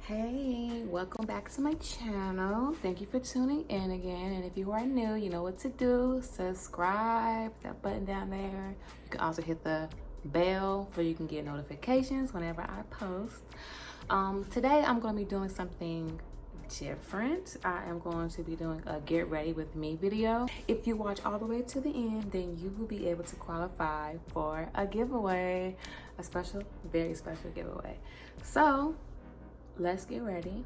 Hey, welcome back to my channel. Thank you for tuning in again. And if you are new, you know what to do. Subscribe, that button down there. You can also hit the bell so you can get notifications whenever I post. Today I'm going to be doing something different. I am going to be doing a get ready with me video. If you watch all the way to the end, then you will be able to qualify for a giveaway, a special, very special giveaway. So let's get ready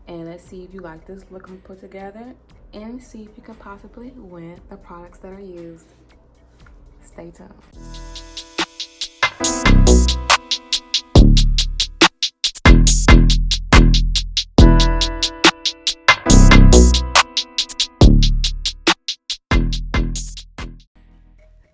and let's see if you like this look I'm put together and see if you can possibly win the products that are used. Stay tuned.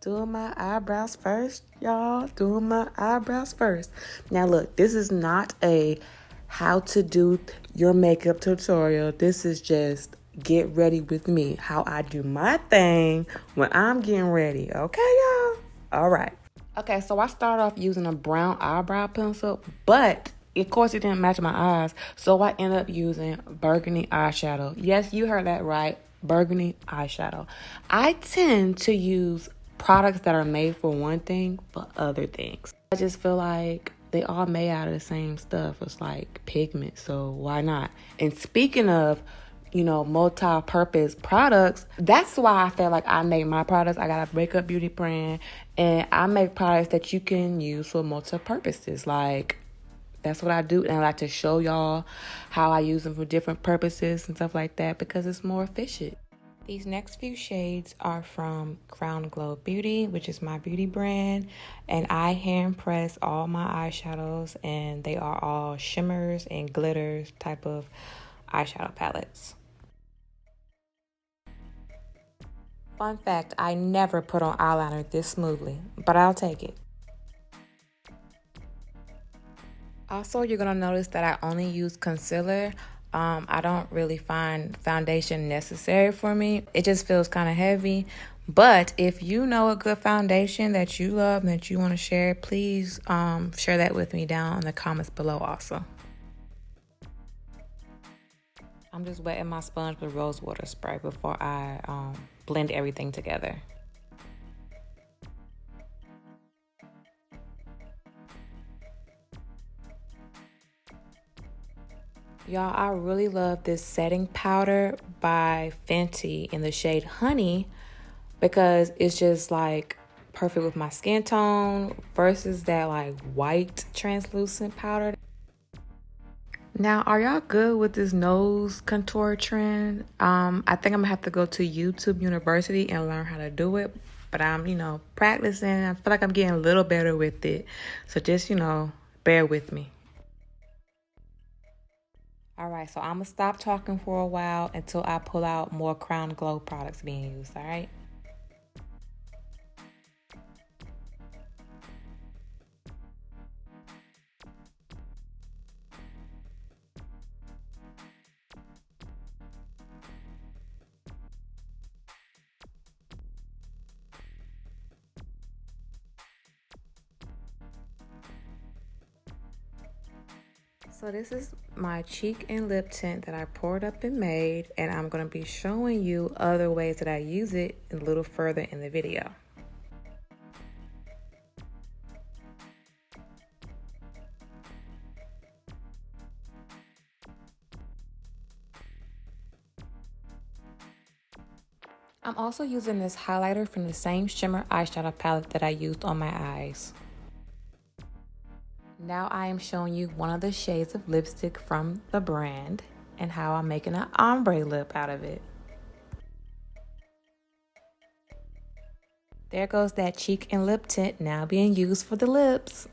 Doing my eyebrows first, y'all. Doing my eyebrows first. Now look, this is not a how to do your makeup tutorial. This is just get ready with me. How I do my thing when I'm getting ready. Okay, y'all? All right. Okay, so I started off using a brown eyebrow pencil, but of course it didn't match my eyes. So I ended up using burgundy eyeshadow. Yes, you heard that right. Burgundy eyeshadow. I tend to use products that are made for one thing for other things. I just feel like they all made out of the same stuff. It's like pigment, so why not? And speaking of, multi-purpose products, that's why I feel like I make my products. I got a makeup beauty brand, and I make products that you can use for multi-purposes. Like, that's what I do, and I like to show y'all how I use them for different purposes and stuff like that because it's more efficient. These next few shades are from Crown Glow Beauty, which is my beauty brand. And I hand press all my eyeshadows, and they are all shimmers and glitters type of eyeshadow palettes. Fun fact, I never put on eyeliner this smoothly, but I'll take it. Also, you're going to notice that I only use concealer. I don't really find foundation necessary for me. It just feels kind of heavy. But if you know a good foundation that you love and that you want to share, please share that with me down in the comments below also. I'm just wetting my sponge with rose water spray before I blend everything together. Y'all, I really love this setting powder by Fenty in the shade Honey because it's just like perfect with my skin tone versus that like white translucent powder. Now, are y'all good with this nose contour trend? I think I'm gonna have to go to YouTube University and learn how to do it, but I'm, practicing. I feel like I'm getting a little better with it. So just, bear with me. All right, so I'm going to stop talking for a while until I pull out more Crown Glow products being used, all right? So this is my cheek and lip tint that I poured up and made, and I'm going to be showing you other ways that I use it a little further in the video. I'm also using this highlighter from the same shimmer eyeshadow palette that I used on my eyes. Now I am showing you one of the shades of lipstick from the brand and how I'm making an ombre lip out of it. There goes that cheek and lip tint now being used for the lips.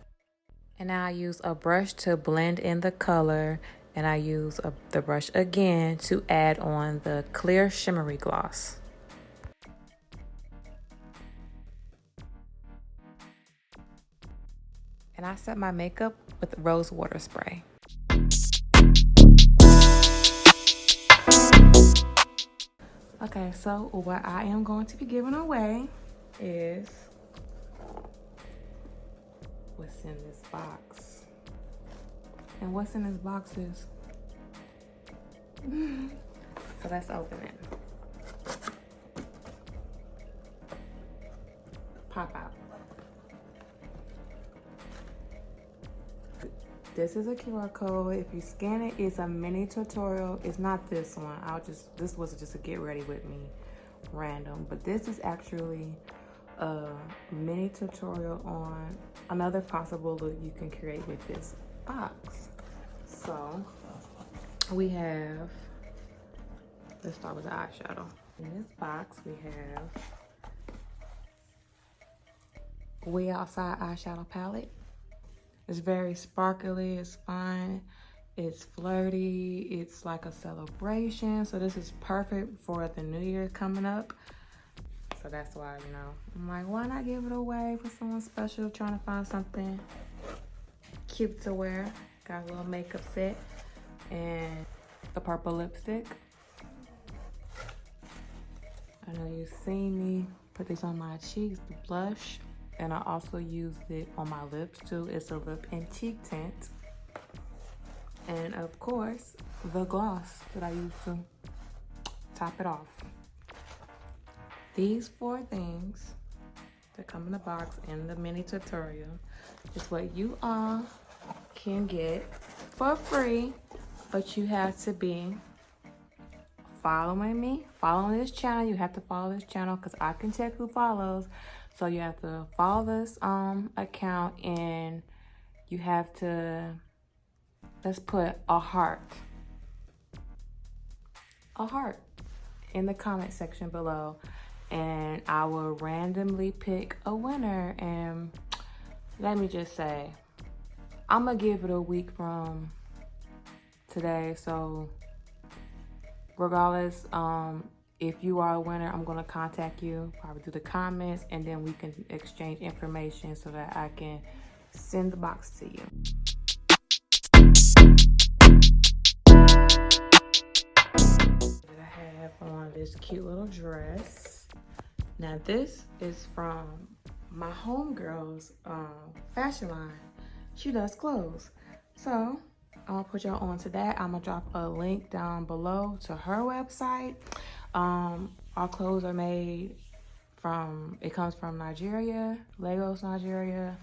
And now I use a brush to blend in the color, and I use the brush again to add on the clear shimmery gloss. And I set my makeup with rose water spray. Okay, so what I am going to be giving away is what's in this box. And what's in this box is... So let's open it. Pop out. This is a QR code. If you scan it, it's a mini tutorial. It's not this one. This was just a get ready with me random, but this is actually a mini tutorial on another possible look you can create with this box. So we have, let's start with the eyeshadow. In this box, we have Way Outside eyeshadow palette. It's very sparkly, it's fun, it's flirty, it's like a celebration. So this is perfect for the new year coming up. So that's why, you know, I'm like, why not give it away for someone special trying to find something cute to wear. Got a little makeup set and the purple lipstick. I know you've seen me put this on my cheeks, the blush. And I also used it on my lips too. It's a lip and cheek tint. And of course, the gloss that I use to top it off. These 4 things that come in the box in the mini tutorial is what you all can get for free, but you have to be following me, following this channel. You have to follow this channel because I can check who follows. So you have to follow this account, and you have to, let's put a heart in the comment section below, and I will randomly pick a winner. And let me just say, I'm gonna give it a week from today. So regardless, if you are a winner, I'm gonna contact you, probably through the comments, and then we can exchange information so that I can send the box to you. I have on this cute little dress. Now this is from my homegirl's fashion line. She does clothes. So I'm gonna put y'all on to that. I'm gonna drop a link down below to her website. Our clothes are made from, it comes from Nigeria, Lagos, Nigeria.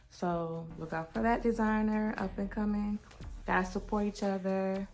So look out for that designer, up and coming. Guys, support each other.